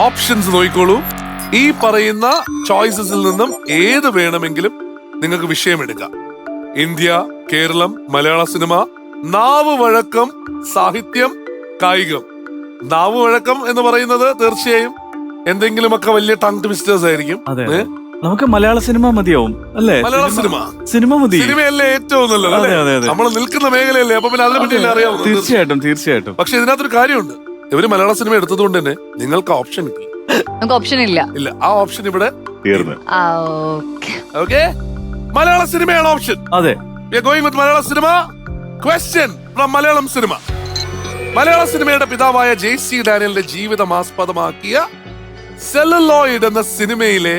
Options നോക്കിക്കോളൂ. ഈ പറയുന്ന ചോയ്സസിൽ നിന്നും ഏത് വേണമെങ്കിലും നിങ്ങൾക്ക് വിഷയമെടുക്കാം. ഇന്ത്യ, കേരളം, മലയാള സിനിമ, നാവ് വഴക്കം, സാഹിത്യം, കായികം. നാവ് വഴക്കം എന്ന് പറയുന്നത് തീർച്ചയായും എന്തെങ്കിലുമൊക്കെ വലിയ ടങ് ട്വിസ്റ്റേഴ്സ് ആയിരിക്കും. നമുക്ക് മലയാള സിനിമ മതിയാവും അല്ലേ? മലയാള സിനിമ മതി. സിനിമയല്ലേ ഏറ്റവും നല്ലത്. നമ്മൾ നിൽക്കുന്ന മേഖലയല്ലേ, അപ്പൊ പിന്നെ അതിനെ പറ്റി അറിയാവും. തീർച്ചയായിട്ടും. പക്ഷെ ഇതിനകത്തൊരു കാര്യമുണ്ട്. ഇവര് മലയാള സിനിമ എടുത്തതുകൊണ്ട് തന്നെ നിങ്ങൾക്ക് ഓപ്ഷൻ നമുക്ക് ഓപ്ഷൻ ഇല്ല. ആ ഓപ്ഷൻ ഇവിടെ തീർന്നു. ഓക്കെ, മലയാള സിനിമയാണ് ഓപ്ഷൻ. അതെ, going with Malayala cinema. Question from Malayalam cinema. മലയാള സിനിമയുടെ പിതാവായ JC ഡാനിയലിന്റെ ജീവിതം ആസ്പദമാക്കിയ സെല്ലുലോയിഡ് എന്ന സിനിമയിലെ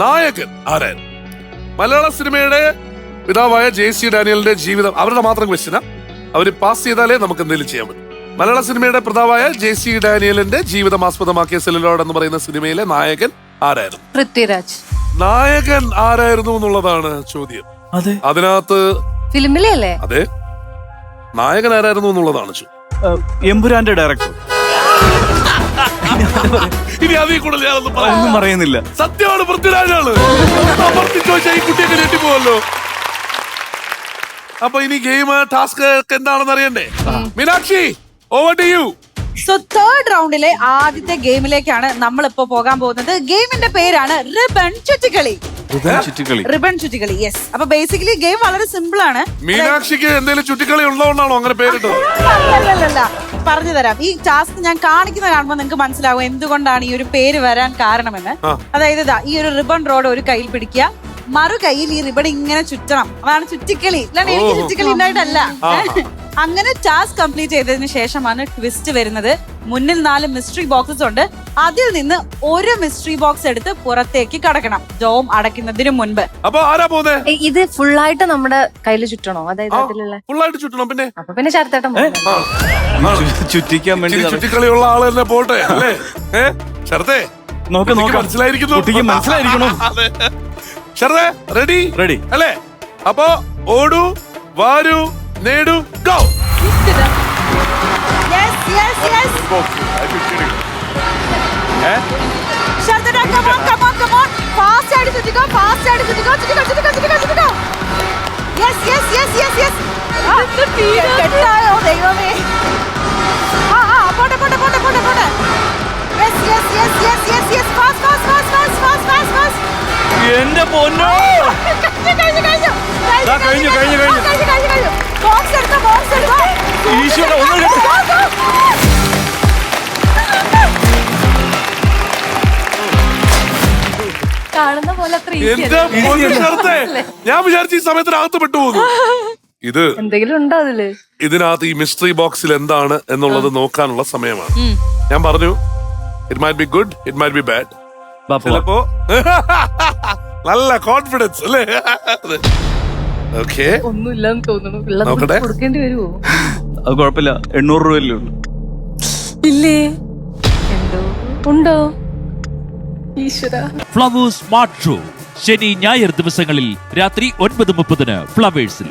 നായകൻ ആരായിരുന്നു? മലയാള സിനിമയുടെ പിതാവായ JC ഡാനിയലിന്റെ ജീവിതം, അവരുടെ മാത്രം ക്വസ്റ്റ്യനാ. അവര് പാസ് ചെയ്താലേ നമുക്ക് എന്തെങ്കിലും ചെയ്യാൻ പറ്റും. മലയാള സിനിമയുടെ പിതാവായ JC ഡാനിയലിന്റെ ജീവിതം ആസ്പദമാക്കിയ സെല്ലുലോയിഡ് എന്ന് പറയുന്ന സിനിമയിലെ നായകൻ ആരായിരുന്നു? പൃഥ്വിരാജ്. നായകൻ ആരായിരുന്നു എന്നുള്ളതാണ് ചോദ്യം. അതിനകത്ത് ഫിലിമിലെ അല്ലേ? അതെ, നായകൻ ആരായിരുന്നു എന്നുള്ളതാണ് ചോദ്യം. എമ്പുരാന്റെ ഡയറക്ടർ. ഇനി അതിൽ കൂടുതൽ ഒന്നും പറയുന്നില്ല. സത്യമാണ്, പൃഥ്വിരാജാണ്. ചോദിച്ചാൽ ഈ കുട്ടിയൊക്കെ ഞെട്ടിപ്പോവല്ലോ. അപ്പൊ ഇനി ഗെയിം ടാസ്ക് എന്താണെന്ന് അറിയണ്ടേ? Meenakshi, over to you. So third റൗണ്ടിലെ ആദ്യത്തെ ഗെയിമിലേക്കാണ് നമ്മളിപ്പോ പോകാൻ പോകുന്നത്. ഗെയിമിന്റെ പേരാണ് റിബൺ ചുറ്റിക്കളി. റിബൺ ചുറ്റിക്കളി, യെസ്. അപ്പൊ ബേസിക്കലി ഗെയിം വളരെ സിമ്പിൾ ആണ്. മീനാക്ഷിക്ക് എന്തെങ്കിലും ചുറ്റിക്കളി ഉള്ളതുകൊണ്ടാണോ അങ്ങനെ പേരിട്ടത്? അല്ലല്ല, പറഞ്ഞു തരാം. ഈ ടാസ്ക് ഞാൻ കാണിക്കുന്ന കാണുമ്പോൾ നിങ്ങൾക്ക് മനസ്സിലാവും എന്തുകൊണ്ടാണ് ഈ ഒരു പേര് വരാൻ കാരണമെന്ന്. അതായത് ഈ ഒരു റിബൺ റോഡ് ഒരു കയ്യിൽ പിടിക്കുക, മറു കയ്യിൽ ഈ റിബൺ ഇങ്ങനെ ചുറ്റണം. അതാണ് ചുറ്റിക്കളി. അല്ലാണ്ട് എനിക്ക് ചുറ്റിക്കളി ഉണ്ടായിട്ടല്ല. അങ്ങനെ ടാസ്ക് കംപ്ലീറ്റ് ചെയ്തതിന് ശേഷമാണ് ട്വിസ്റ്റ് വരുന്നത്. മുന്നിൽ 4 മിസ്റ്ററി ബോക്സസ് ഉണ്ട്. അതിൽ നിന്ന് ഒരു മിസ്റ്ററി ബോക്സ് എടുത്ത് പുറത്തേക്ക് കടക്കണം, ഡോം അടയ്ക്കുന്നതിന് മുൻപ്. അപ്പൊ ആരാ പോകുന്നത്? ഇത് ഫുള്ളായിട്ട് നമ്മുടെ കയ്യിൽ ചുറ്റണോ? അതായത് ഫുള്ളായിട്ട് ചുറ്റണം. പിന്നെ ചേർത്തേട്ടൻ ചുറ്റിക്കാൻ വേണ്ടി ചുറ്റിക്കളിയുള്ള ആള് തന്നെ പോട്ടെ അല്ലേ? ശരത്തെ മനസ്സിലായിരിക്കണം. ശരത്തെ റെഡി അല്ലേ? അപ്പൊ ഓടൂ, വാരൂ, നേടൂ, ഗോ. എന്റെ പൊന്നോ, കഴിഞ്ഞു. കാണുന്ന പോലെ അത്ര ഞാൻ വിചാരിച്ച ഈ സമയത്തിന് അകത്ത് പെട്ടുപോകുന്നു. ഇത് എന്തെങ്കിലും ഉണ്ടോ അതില്? ഇതിനകത്ത് ഈ മിസ്റ്ററി ബോക്സിൽ എന്താണ് എന്നുള്ളത് നോക്കാനുള്ള സമയമാണ്. ഞാൻ പറഞ്ഞു, it might be good, it might be bad. ചിലപ്പോ നല്ല കോൺഫിഡൻസ് അല്ലേ? ഒന്നുമില്ലെന്ന് തോന്നുന്നു. കൊടുക്കേണ്ടി വരുമോ? അത് കുഴപ്പമില്ല, 800 രൂപയല്ലേ ഉള്ളൂ. ഇല്ലേ? ഉണ്ടോ? ഈശ്വര. ഫ്ലവേഴ്സ് സ്മാർട്ട് ഷോ ശനി ഞായർ ദിവസങ്ങളിൽ രാത്രി 9:30 ഫ്ലവേഴ്സിൽ.